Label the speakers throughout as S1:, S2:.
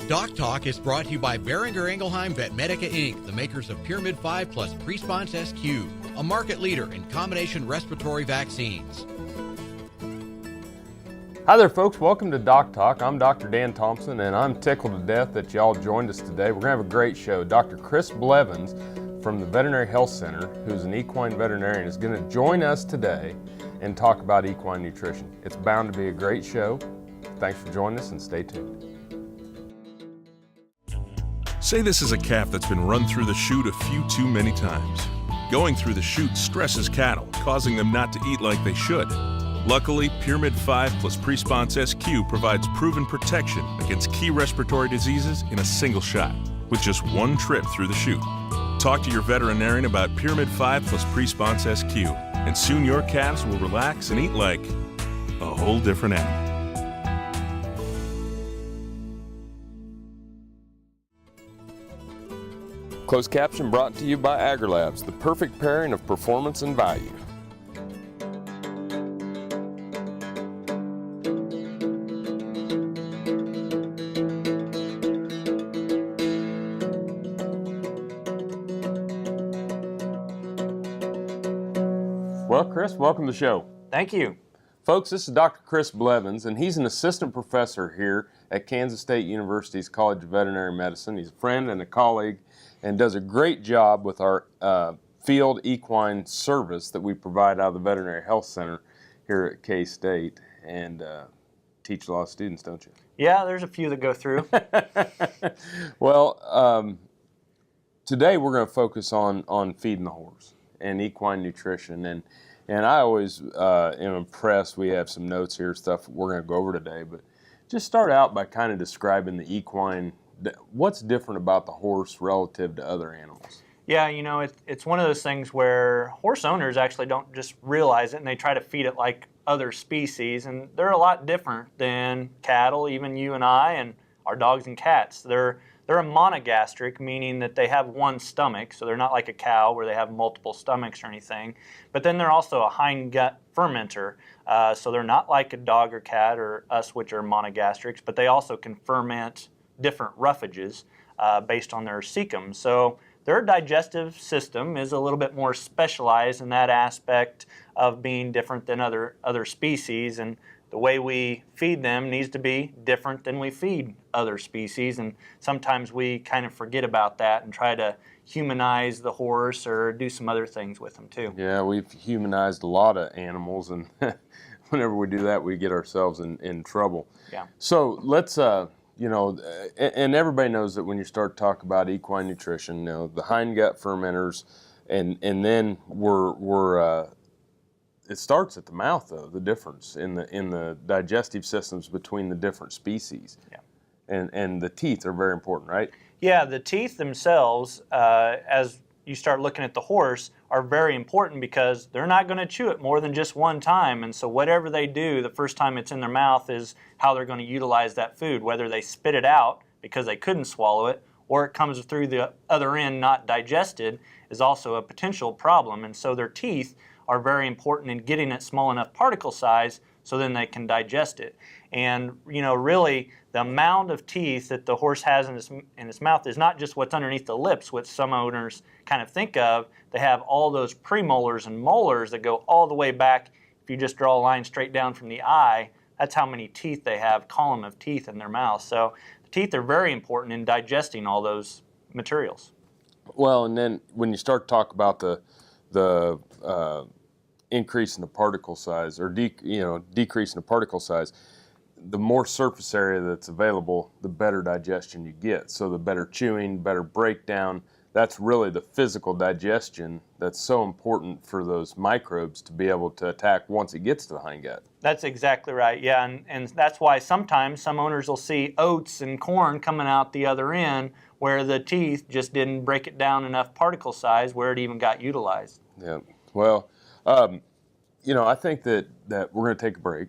S1: DocTalk is brought to you by Boehringer Ingelheim Vetmedica Inc., the makers of Pyramid 5 plus Presponse SQ, a market leader in combination respiratory vaccines.
S2: Hi there, folks. Welcome to DocTalk. I'm Dr. Dan Thompson, and I'm tickled to death that y'all joined us today. We're going to have a great show. Dr. Chris Blevins from the Veterinary Health Center, who's an equine veterinarian, is going to join us today and talk about equine nutrition. It's bound to be a great show. Thanks for joining us, and stay tuned.
S3: Say this is a calf that's been run through the chute a few too many times. Going through the chute stresses cattle, causing them not to eat like they should. Luckily, Pyramid 5 plus Presponse SQ provides proven protection against key respiratory diseases in a single shot, with just one trip through the chute. Talk to your veterinarian about Pyramid 5 plus Presponse SQ, and soon your calves will relax and eat like a whole different animal.
S2: Closed caption brought to you by AgriLabs, the perfect pairing of performance and value. Well, Chris, welcome to the show.
S4: Thank you.
S2: Folks, this is Dr. Chris Blevins, and he's an assistant professor here at Kansas State University's College of Veterinary Medicine. He's a friend and a colleague and does a great job with our field equine service that we provide out of the Veterinary Health Center here at K-State, and teach a lot of students, don't you?
S4: Yeah, there's a few that go through.
S2: Well, today we're going to focus on feeding the horse and equine nutrition, and I always am impressed. We have some notes here, stuff we're going to go over today, but just start out by kind of describing the equine. What's different about the horse relative to other animals?
S4: Yeah, you know, it's one of those things where horse owners actually don't just realize it, and they try to feed it like other species, and they're a lot different than cattle, even you and I, and our dogs and cats. They're a monogastric, meaning that they have one stomach, so they're not like a cow where they have multiple stomachs or anything. But then they're also a hind gut fermenter, so they're not like a dog or cat or us, which are monogastrics, but they also can ferment different roughages based on their cecum. So their digestive system is a little bit more specialized in that aspect of being different than other species, and the way we feed them needs to be different than we feed other species, and sometimes we kind of forget about that and try to humanize the horse or do some other things with them too.
S2: Yeah, we've humanized a lot of animals, and whenever we do that, we get ourselves in trouble.
S4: Yeah.
S2: So let's, you know, and everybody knows that when you start to talk about equine nutrition, you know, the hind gut fermenters, and then it starts at the mouth, though, the difference in the digestive systems between the different species.
S4: Yeah.
S2: And the teeth are very important, right?
S4: Yeah, the teeth themselves, as you start looking at the horse, are very important because they're not going to chew it more than just one time. And so whatever they do the first time it's in their mouth is how they're going to utilize that food, whether they spit it out because they couldn't swallow it, or it comes through the other end not digested, is also a potential problem. And so their teeth are very important in getting it small enough particle size so then they can digest it. And you know, really, the amount of teeth that the horse has in its mouth is not just what's underneath the lips, which some owners kind of think of. They have all those premolars and molars that go all the way back. If you just draw a line straight down from the eye, that's how many teeth they have, column of teeth in their mouth. So the teeth are very important in digesting all those materials.
S2: Well, and then when you start to talk about the increase in the particle size, or decrease in the particle size, the more surface area that's available, the better digestion you get. So the better chewing, better breakdown. That's really the physical digestion that's so important for those microbes to be able to attack once it gets to the hind gut.
S4: That's exactly right, yeah, and that's why sometimes some owners will see oats and corn coming out the other end where the teeth just didn't break it down enough particle size where it even got utilized.
S2: Yeah, well, you know, I think that we're going to take a break.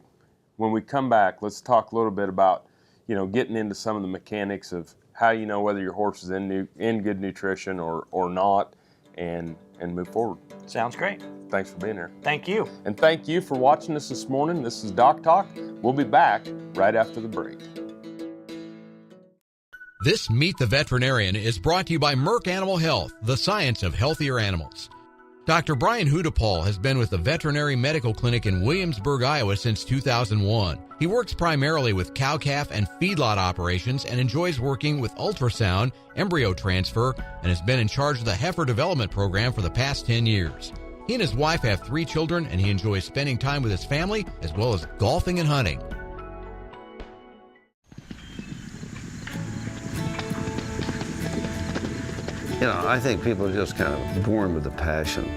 S2: When we come back, let's talk a little bit about, you know, getting into some of the mechanics of how you know whether your horse is in good nutrition or not, and move forward.
S4: Sounds great.
S2: Thanks for being here.
S4: Thank you.
S2: And thank you for watching us this morning. This is DocTalk. We'll be back right after the break.
S1: This Meet the Veterinarian is brought to you by Merck Animal Health, the science of healthier animals. Dr. Brian Hudapol has been with the Veterinary Medical Clinic in Williamsburg, Iowa since 2001. He works primarily with cow-calf and feedlot operations and enjoys working with ultrasound, embryo transfer, and has been in charge of the heifer development program for the past 10 years. He and his wife have 3 children, and he enjoys spending time with his family as well as golfing and hunting.
S5: You know, I think people are just kind of born with a passion.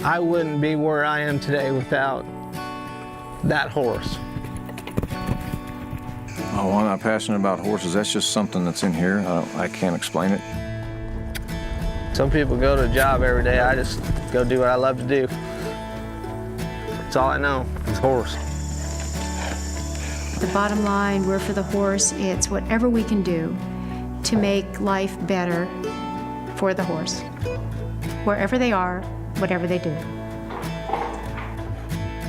S6: I wouldn't be where I am today without that horse.
S7: Oh, I'm not passionate about horses. That's just something that's in here. I can't explain it.
S6: Some people go to a job every day. I just go do what I love to do. That's all I know is horse.
S8: The bottom line, we're for the horse. It's whatever we can do to make life better for the horse, wherever they are, whatever they do.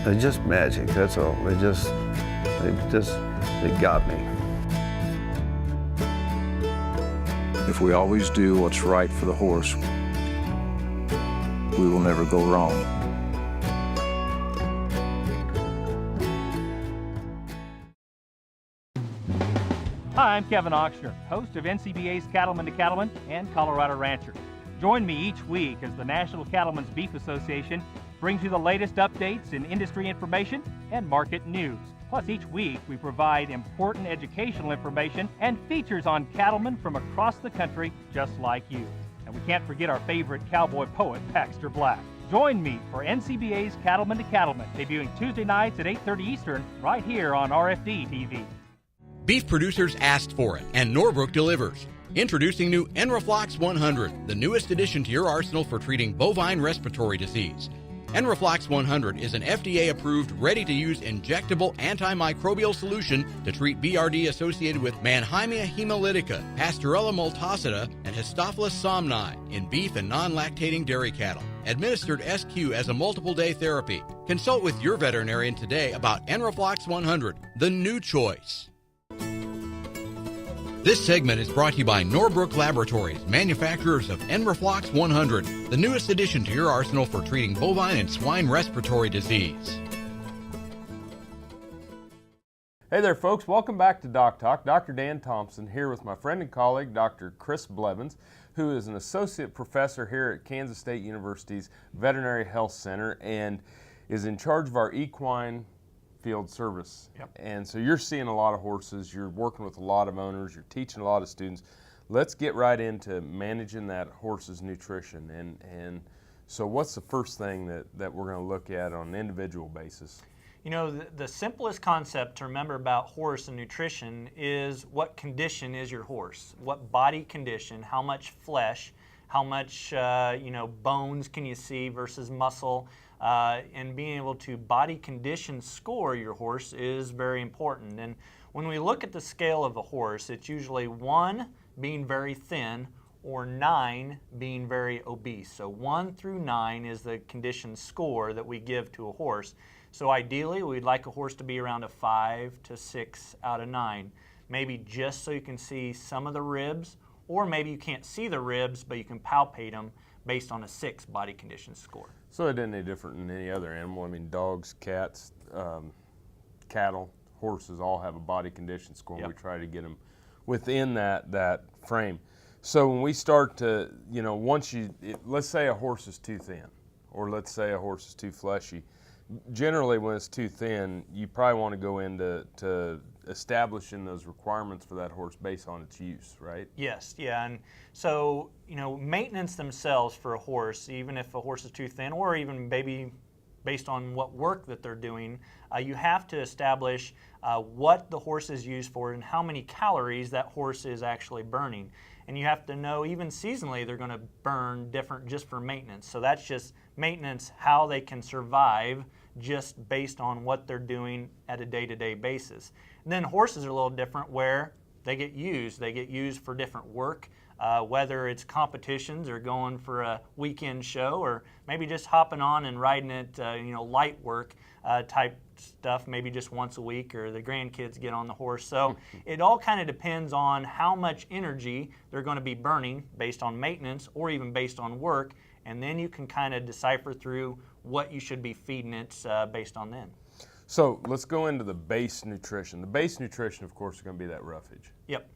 S5: They're just magic, that's all. They got me.
S7: If we always do what's right for the horse, we will never go wrong.
S9: Hi, I'm Kevin Ochsner, host of NCBA's Cattleman to Cattleman and Colorado Rancher. Join me each week as the National Cattlemen's Beef Association brings you the latest updates in industry information and market news. Plus, each week we provide important educational information and features on cattlemen from across the country just like you. And we can't forget our favorite cowboy poet, Baxter Black. Join me for NCBA's Cattleman to Cattleman, debuting Tuesday nights at 8:30 Eastern, right here on RFD TV.
S1: Beef producers asked for it, and Norbrook delivers. Introducing new Enroflox 100, the newest addition to your arsenal for treating bovine respiratory disease. Enroflox 100 is an FDA-approved, ready-to-use injectable antimicrobial solution to treat BRD associated with Mannheimia hemolytica, Pasteurella multocida, and Histophilus somni in beef and non-lactating dairy cattle. Administered SQ as a multiple-day therapy. Consult with your veterinarian today about Enroflox 100, the new choice. This segment is brought to you by Norbrook Laboratories, manufacturers of Enroflox 100, the newest addition to your arsenal for treating bovine and swine respiratory disease.
S2: Hey there, folks. Welcome back to DocTalk. Dr. Dan Thompson here with my friend and colleague, Dr. Chris Blevins, who is an associate professor here at Kansas State University's Veterinary Health Center and is in charge of our equine field service.
S4: Yep.
S2: And so you're seeing a lot of horses, you're working with a lot of owners, you're teaching a lot of students. Let's get right into managing that horse's nutrition. And so what's the first thing that we're going to look at on an individual basis?
S4: You know, the simplest concept to remember about horse and nutrition is what condition is your horse? What body condition, how much flesh, how much bones can you see versus muscle? And being able to body condition score your horse is very important. And when we look at the scale of a horse, it's usually 1 being very thin or 9 being very obese. So 1 through 9 is the condition score that we give to a horse. So ideally, we'd like a horse to be around a 5 to 6 out of 9, maybe just so you can see some of the ribs, or maybe you can't see the ribs, but you can palpate them based on a 6 body condition score.
S2: So it isn't any different than any other animal. I mean, dogs, cats, cattle, horses all have a body condition score.
S4: Yep.
S2: We try to get them within that frame. So when we start to, let's say a horse is too thin, or let's say a horse is too fleshy. Generally, when it's too thin, you probably want to go into establishing those requirements for that horse based on its use, right?
S4: Yes, yeah, and so, maintenance themselves for a horse, even if a horse is too thin, or even maybe based on what work that they're doing, you have to establish what the horse is used for and how many calories that horse is actually burning. And you have to know, even seasonally, they're going to burn different just for maintenance. So that's just maintenance, how they can survive just based on what they're doing at a day-to-day basis. And then horses are a little different where they get used. They get used for different work. whether it's competitions or going for a weekend show, or maybe just hopping on and riding it, light work type stuff, maybe just once a week, or the grandkids get on the horse. So it all kind of depends on how much energy they're going to be burning based on maintenance or even based on work, and then you can kind of decipher through what you should be feeding it based on then.
S2: So let's go into the base nutrition. The base nutrition, of course, is going to be that roughage.
S4: Yep.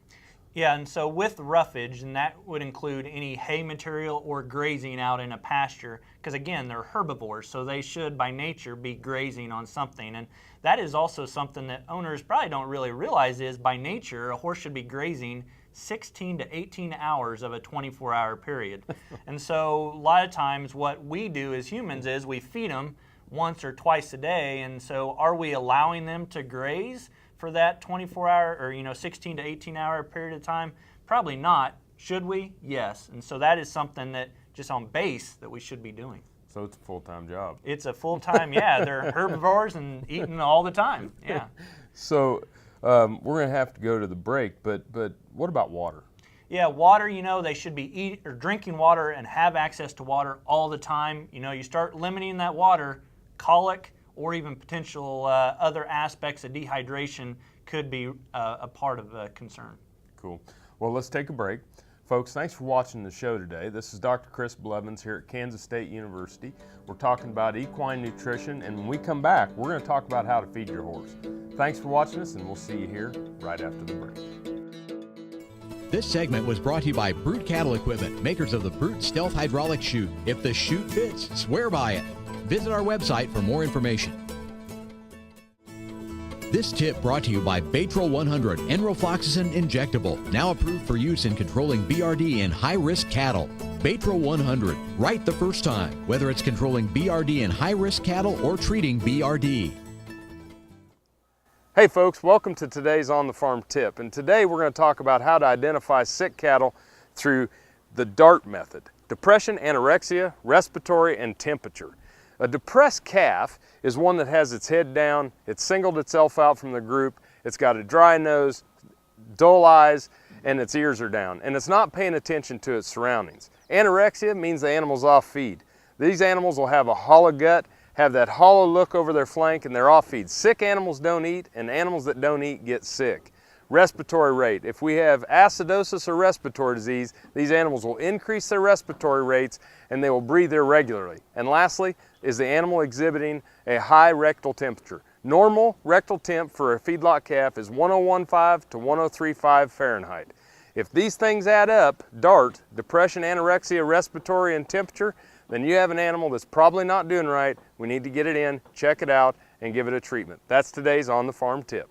S4: Yeah, and so with roughage, and that would include any hay material or grazing out in a pasture, because again, they're herbivores, so they should by nature be grazing on something. And that is also something that owners probably don't really realize is by nature, a horse should be grazing 16 to 18 hours of a 24-hour period. And so a lot of times what we do as humans is we feed them once or twice a day, and so are we allowing them to graze for that 24-hour or 16 to 18-hour period of time? Probably not. Should we? Yes. And so that is something that just on base that we should be doing.
S2: So it's a full-time job.
S4: It's a full-time, yeah. They're herbivores and eating all the time. Yeah.
S2: So we're going to have to go to the break, but what about water?
S4: Yeah, water, they should be drinking water and have access to water all the time. You start limiting that water, colic or even potential other aspects of dehydration could be a part of concern.
S2: Cool. Well, let's take a break. Folks, thanks for watching the show today. This is Dr. Chris Blevins here at Kansas State University. We're talking about equine nutrition, and when we come back, we're going to talk about how to feed your horse. Thanks for watching us, and we'll see you here right after the break.
S1: This segment was brought to you by Brute Cattle Equipment, makers of the Brute Stealth Hydraulic Chute. If the chute fits, swear by it. Visit our website for more information. This tip brought to you by Baytril 100 Enrofloxacin Injectable, now approved for use in controlling BRD in high-risk cattle. Baytril 100, right the first time, whether it's controlling BRD in high-risk cattle or treating BRD.
S2: Hey folks, welcome to today's On the Farm Tip, and today we're going to talk about how to identify sick cattle through the DART method: depression, anorexia, respiratory, and temperature. A depressed calf is one that has its head down, it's singled itself out from the group, it's got a dry nose, dull eyes, and its ears are down, and it's not paying attention to its surroundings. Anorexia means the animal's off feed. These animals will have a hollow gut, have that hollow look over their flank, and they're off feed. Sick animals don't eat, and animals that don't eat get sick. Respiratory rate. If we have acidosis or respiratory disease, these animals will increase their respiratory rates and they will breathe irregularly. And lastly, is the animal exhibiting a high rectal temperature. Normal rectal temp for a feedlot calf is 1015 to 1035 Fahrenheit. If these things add up, DART, depression, anorexia, respiratory, and temperature, then you have an animal that's probably not doing right. We need to get it in, check it out, and give it a treatment. That's today's On the Farm Tip.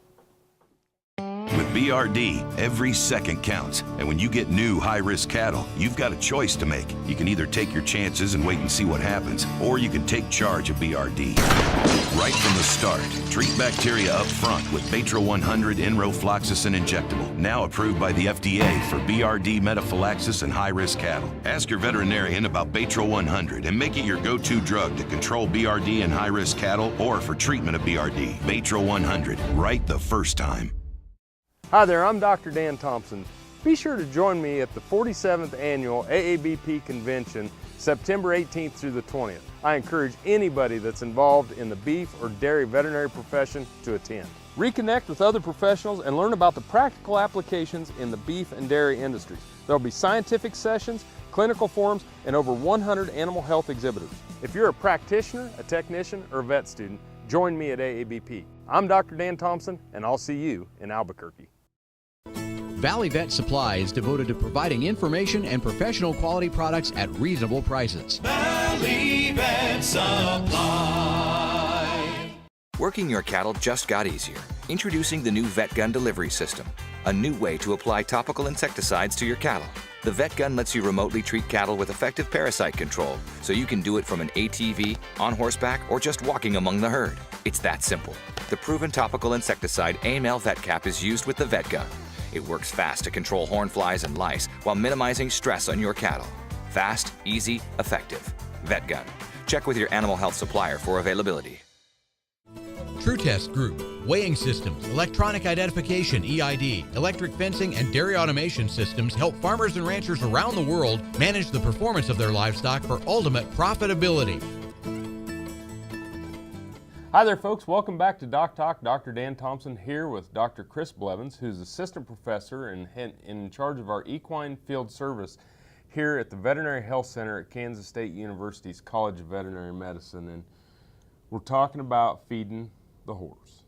S10: With BRD, every second counts. And when you get new high-risk cattle, you've got a choice to make. You can either take your chances and wait and see what happens, or you can take charge of BRD. Right from the start, treat bacteria up front with Baytril 100 Enrofloxacin Injectable, now approved by the FDA for BRD metaphylaxis in high-risk cattle. Ask your veterinarian about Baytril 100 and make it your go-to drug to control BRD in high-risk cattle or for treatment of BRD. Baytril 100, right the first time.
S2: Hi there, I'm Dr. Dan Thompson. Be sure to join me at the 47th Annual AABP Convention, September 18th through the 20th. I encourage anybody that's involved in the beef or dairy veterinary profession to attend. Reconnect with other professionals and learn about the practical applications in the beef and dairy industries. There will be scientific sessions, clinical forums, and over 100 animal health exhibitors. If you're a practitioner, a technician, or a vet student, join me at AABP. I'm Dr. Dan Thompson, and I'll see you in Albuquerque.
S1: Valley Vet Supply is devoted to providing information and professional quality products at reasonable prices.
S11: Valley Vet Supply.
S12: Working your cattle just got easier. Introducing the new Vet Gun delivery system, a new way to apply topical insecticides to your cattle. The Vet Gun lets you remotely treat cattle with effective parasite control, so you can do it from an ATV, on horseback, or just walking among the herd. It's that simple. The proven topical insecticide AML Vet Cap is used with the Vet Gun. It works fast to control horn flies and lice while minimizing stress on your cattle. Fast, easy, effective. Vet Gun. Check with your animal health supplier for availability.
S1: True Test Group, weighing systems, electronic identification, EID, electric fencing, and dairy automation systems help farmers and ranchers around the world manage the performance of their livestock for ultimate profitability.
S2: Hi there, folks. Welcome back to DocTalk. Dr. Dan Thompson here with Dr. Chris Blevins, who's assistant professor and in charge of our equine field service here at the Veterinary Health Center at Kansas State University's College of Veterinary Medicine. And we're talking about feeding the horse.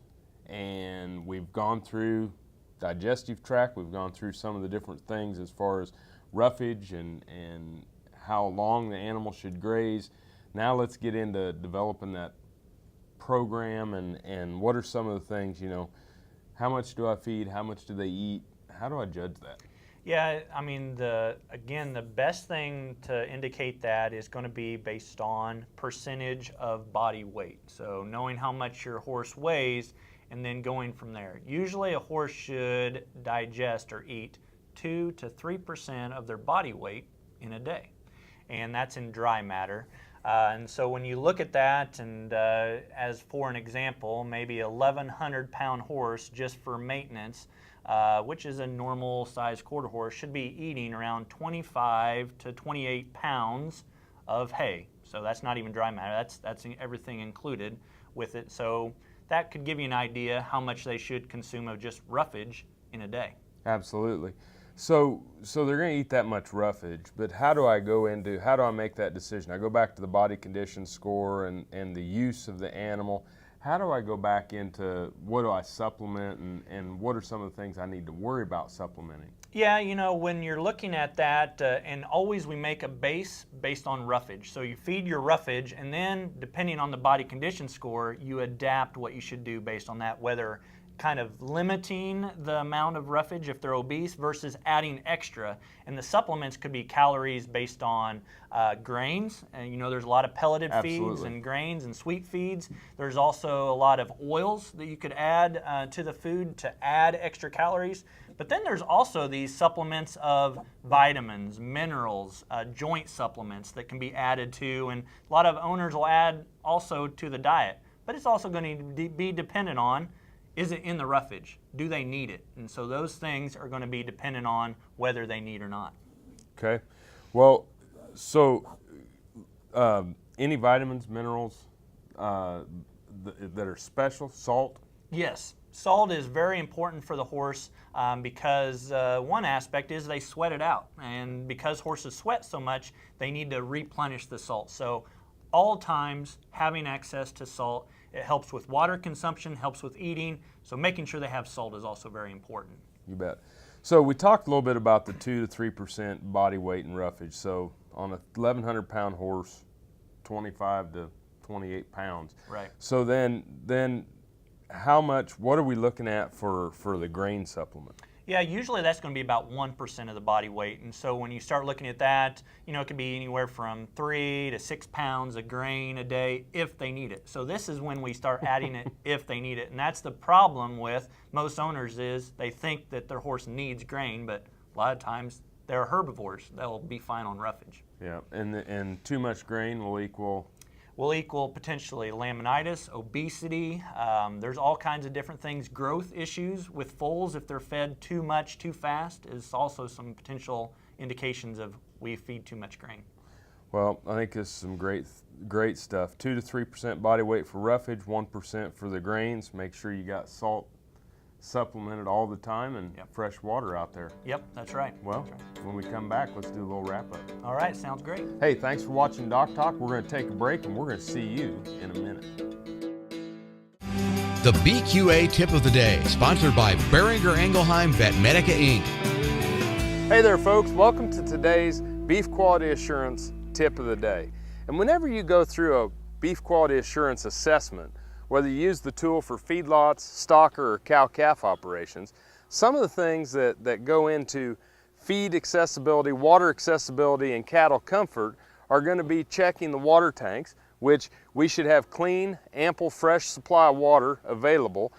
S2: And we've gone through digestive tract, we've gone through some of the different things as far as roughage and how long the animal should graze. Now let's get into developing that program and what are some of the things, you know, how much do I feed, how much do they eat, how do I judge that?
S4: Yeah, I mean, the best thing to indicate that is going to be based on percentage of body weight. So knowing how much your horse weighs and then going from there. Usually a horse should digest or eat 2 to 3% of their body weight in a day, and that's in dry matter. And so when you look at that, and as for an example, maybe a 1,100-pound horse just for maintenance, which is a normal size quarter horse, should be eating around 25 to 28 pounds of hay. So that's not even dry matter, that's everything included with it. So that could give you an idea how much they should consume of just roughage in a day.
S2: Absolutely. So they're going to eat that much roughage, but how do I make that decision? I go back to the body condition score and the use of the animal. How do I go back into what do I supplement and what are some of the things I need to worry about supplementing?
S4: Yeah, you know, when you're looking at that, and always we make a base based on roughage. So you feed your roughage, and then depending on the body condition score, you adapt what you should do based on that, whether kind of limiting the amount of roughage if they're obese versus adding extra. And the supplements could be calories based on grains. And you know, there's a lot of pelleted feeds and grains and sweet feeds. There's also a lot of oils that you could add to the food to add extra calories. But then there's also these supplements of vitamins, minerals, joint supplements that can be added to, and a lot of owners will add also to the diet. But it's also going to be dependent on, is it in the roughage? Do they need it? And so those things are going to be dependent on whether they need or not.
S2: Okay. Well, so any vitamins, minerals that are special, salt?
S4: Yes. Salt is very important for the horse because one aspect is they sweat it out. And because horses sweat so much, they need to replenish the salt. So all times having access to salt. It helps with water consumption, helps with eating, so making sure they have salt is also very important.
S2: You bet. So we talked a little bit about the 2 to 3% body weight and roughage. So on a 1,100-pound horse, 25 to 28 pounds.
S4: Right.
S2: So then how much, what are we looking at for the grain supplement?
S4: Yeah, usually that's going to be about 1% of the body weight. And so when you start looking at that, you know, it could be anywhere from 3 to 6 pounds of grain a day if they need it. So this is when we start adding it if they need it. And that's the problem with most owners is they think that their horse needs grain, but a lot of times they're herbivores. They'll be fine on roughage.
S2: Yeah, and too much grain will equal
S4: potentially laminitis, obesity. There's all kinds of different things. Growth issues with foals, if they're fed too much too fast, is also some potential indications of we feed too much grain.
S2: Well, I think this is some great stuff. 2 to 3% body weight for roughage, 1% for the grains. Make sure you got salt supplemented all the time and fresh water out there.
S4: Yep, that's right.
S2: Well, when we come back, let's do a little wrap-up.
S4: All right, sounds great.
S2: Hey, thanks for watching DocTalk. We're going to take a break, and we're going to see you in a minute.
S1: The BQA Tip of the Day, sponsored by Beringer Engelheim Vetmedica, Inc.
S2: Hey there, folks. Welcome to today's Beef Quality Assurance Tip of the Day. And whenever you go through a beef quality assurance assessment, whether you use the tool for feedlots, stocker, or cow-calf operations, some of the things that go into feed accessibility, water accessibility, and cattle comfort are going to be checking the water tanks, which we should have clean, ample, fresh supply of water available.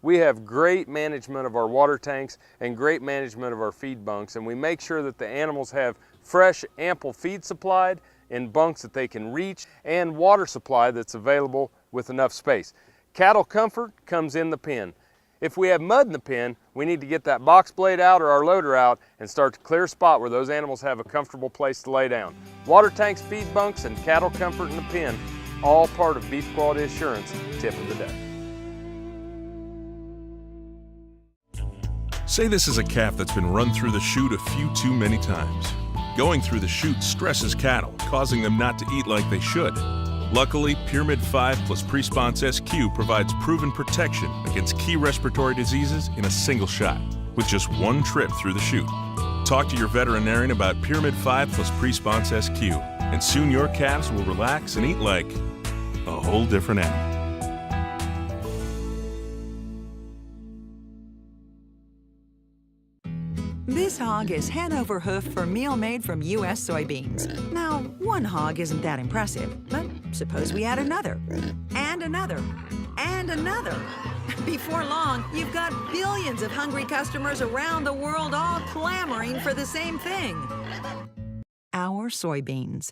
S2: We have great management of our water tanks and great management of our feed bunks, and we make sure that the animals have fresh, ample feed supplied in bunks that they can reach and water supply that's available with enough space. Cattle comfort comes in the pen. If we have mud in the pen, we need to get that box blade out or our loader out and start to clear a spot where those animals have a comfortable place to lay down. Water tanks, feed bunks, and cattle comfort in the pen, all part of Beef Quality Assurance tip of the day.
S3: Say this is a calf that's been run through the chute a few too many times. Going through the chute stresses cattle, causing them not to eat like they should. Luckily, Pyramid 5 plus Presponse SQ provides proven protection against key respiratory diseases in a single shot, with just one trip through the chute. Talk to your veterinarian about Pyramid 5 plus Presponse SQ, and soon your calves will relax and eat like a whole different animal.
S13: This hog is head over hoof for meal made from U.S. soybeans. Now, one hog isn't that impressive, but suppose we add another, and another, and another. Before long, you've got billions of hungry customers around the world all clamoring for the same thing. Our soybeans.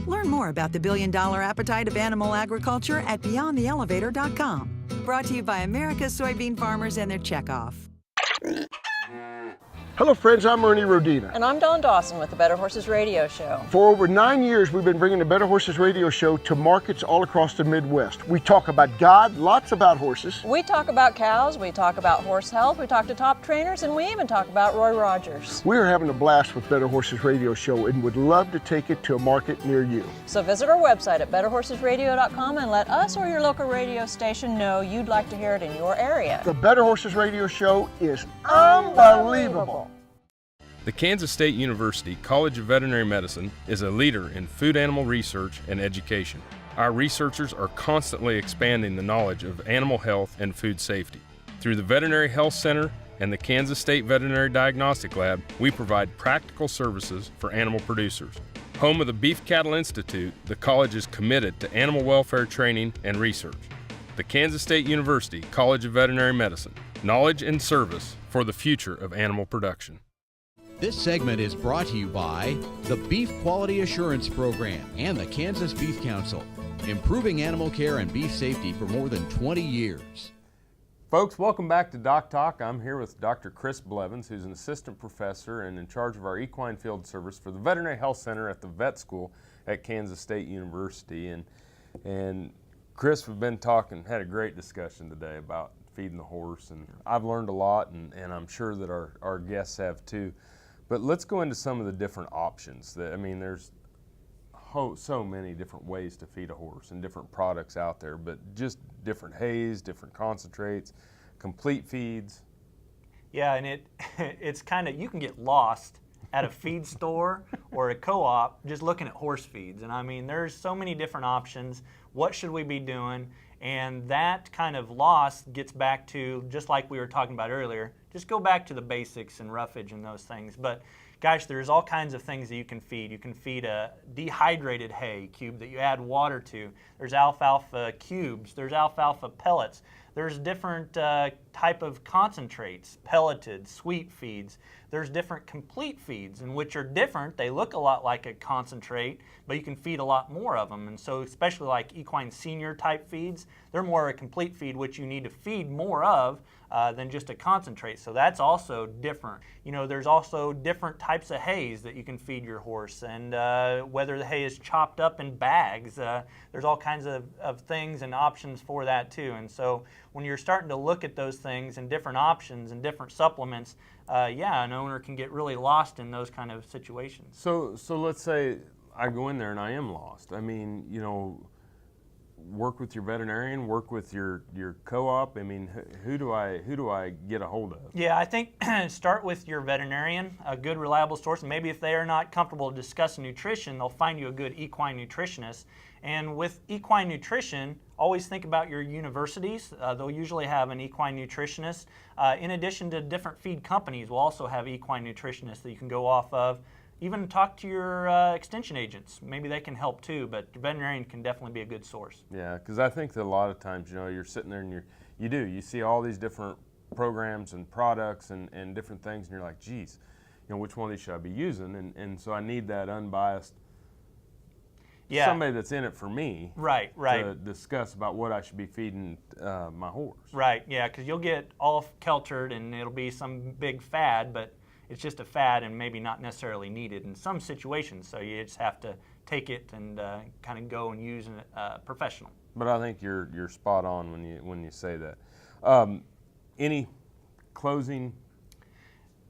S13: Learn more about the billion-dollar appetite of animal agriculture at BeyondTheElevator.com. Brought to you by America's soybean farmers and their checkoff.
S14: Hello friends, I'm Ernie Rodina.
S15: And I'm Dawn Dawson with the Better Horses Radio Show.
S14: For over 9 years, we've been bringing the Better Horses Radio Show to markets all across the Midwest. We talk about God, lots about horses.
S15: We talk about cows, we talk about horse health, we talk to top trainers, and we even talk about Roy Rogers.
S14: We're having a blast with Better Horses Radio Show and would love to take it to a market near you.
S15: So visit our website at betterhorsesradio.com and let us or your local radio station know you'd like to hear it in your area.
S14: The Better Horses Radio Show is unbelievable.
S2: The Kansas State University College of Veterinary Medicine is a leader in food animal research and education. Our researchers are constantly expanding the knowledge of animal health and food safety. Through the Veterinary Health Center and the Kansas State Veterinary Diagnostic Lab, we provide practical services for animal producers. Home of the Beef Cattle Institute, the college is committed to animal welfare training and research. The Kansas State University College of Veterinary Medicine, knowledge and service for the future of animal production.
S1: This segment is brought to you by the Beef Quality Assurance Program and the Kansas Beef Council, improving animal care and beef safety for more than 20 years.
S2: Folks, welcome back to DocTalk. I'm here with Dr. Chris Blevins, who's an assistant professor and in charge of our equine field service for the Veterinary Health Center at the vet school at Kansas State University. And Chris, we've been talking, had a great discussion today about feeding the horse, and I've learned a lot, and I'm sure that our guests have too. But let's go into some of the different options. There's so many different ways to feed a horse and different products out there, but just different hays, different concentrates, complete feeds.
S4: Yeah, and it's kind of, you can get lost at a feed store or a co-op just looking at horse feeds. And there's so many different options. What should we be doing? And that kind of loss gets back to, just like we were talking about earlier, just go back to the basics and roughage and those things. But gosh, there's all kinds of things that you can feed. You can feed a dehydrated hay cube that you add water to. There's alfalfa cubes. There's alfalfa pellets. There's different type of concentrates, pelleted, sweet feeds. There's different complete feeds, in which are different. They look a lot like a concentrate, but you can feed a lot more of them. And so especially like equine senior type feeds, they're more a complete feed, which you need to feed more of than just a concentrate. So that's also different. There's also different types of hays that you can feed your horse, and whether the hay is chopped up in bags, there's all kinds of things and options for that too. And so when you're starting to look at those things and different options and different supplements, an owner can get really lost in those kind of situations.
S2: So let's say I go in there and I am lost. Work with your veterinarian, work with your co-op. Who do I get a hold of?
S4: Yeah, I think start with your veterinarian, a good reliable source. And maybe if they are not comfortable discussing nutrition, they'll find you a good equine nutritionist. And with equine nutrition, always think about your universities. They'll usually have an equine nutritionist. In addition to different feed companies, will also have equine nutritionists that you can go off of. Even talk to your extension agents. Maybe they can help too, but the veterinarian can definitely be a good source.
S2: Yeah, because I think that a lot of times, you're sitting there and you see all these different programs and products and different things, and you're like, geez, which one of these should I be using? And so I need that unbiased.
S4: Yeah.
S2: somebody that's in it for me.
S4: Right.
S2: To discuss about what I should be feeding my horse.
S4: Right, yeah, because you'll get all keltered and it'll be some big fad, but it's just a fad and maybe not necessarily needed in some situations. So you just have to take it and kind of go and use a professional.
S2: But I think you're spot on when you say that. Any closing?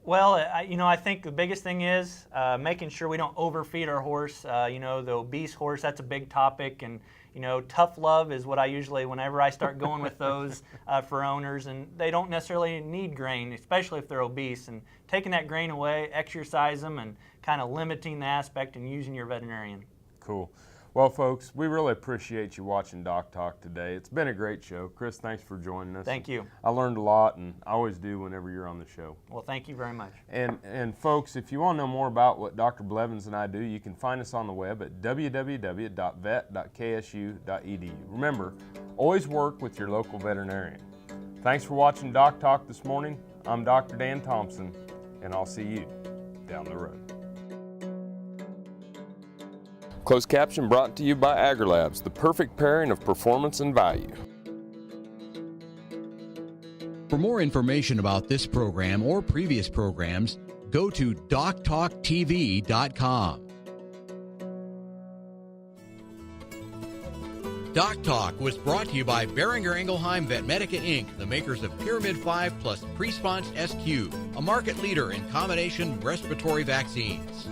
S4: Well, I think the biggest thing is making sure we don't overfeed our horse. The obese horse, that's a big topic, and tough love is what I usually, whenever I start going with those for owners, and they don't necessarily need grain, especially if they're obese, and taking that grain away, exercise them, and kind of limiting the aspect and using your veterinarian.
S2: Cool. Well, folks, we really appreciate you watching Doc Talk today. It's been a great show. Chris, thanks for joining us.
S4: Thank you.
S2: I learned a lot, and I always do whenever you're on the show.
S4: Well, thank you very much.
S2: And folks, if you want to know more about what Dr. Blevins and I do, you can find us on the web at www.vet.ksu.edu. Remember, always work with your local veterinarian. Thanks for watching Doc Talk this morning. I'm Dr. Dan Thompson, and I'll see you down the road. Closed caption brought to you by AgriLabs, the perfect pairing of performance and value.
S1: For more information about this program or previous programs, go to DocTalkTV.com. Doc Talk was brought to you by Boehringer Ingelheim Vetmedica Inc., the makers of Pyramid 5 plus Presponse SQ, a market leader in combination respiratory vaccines.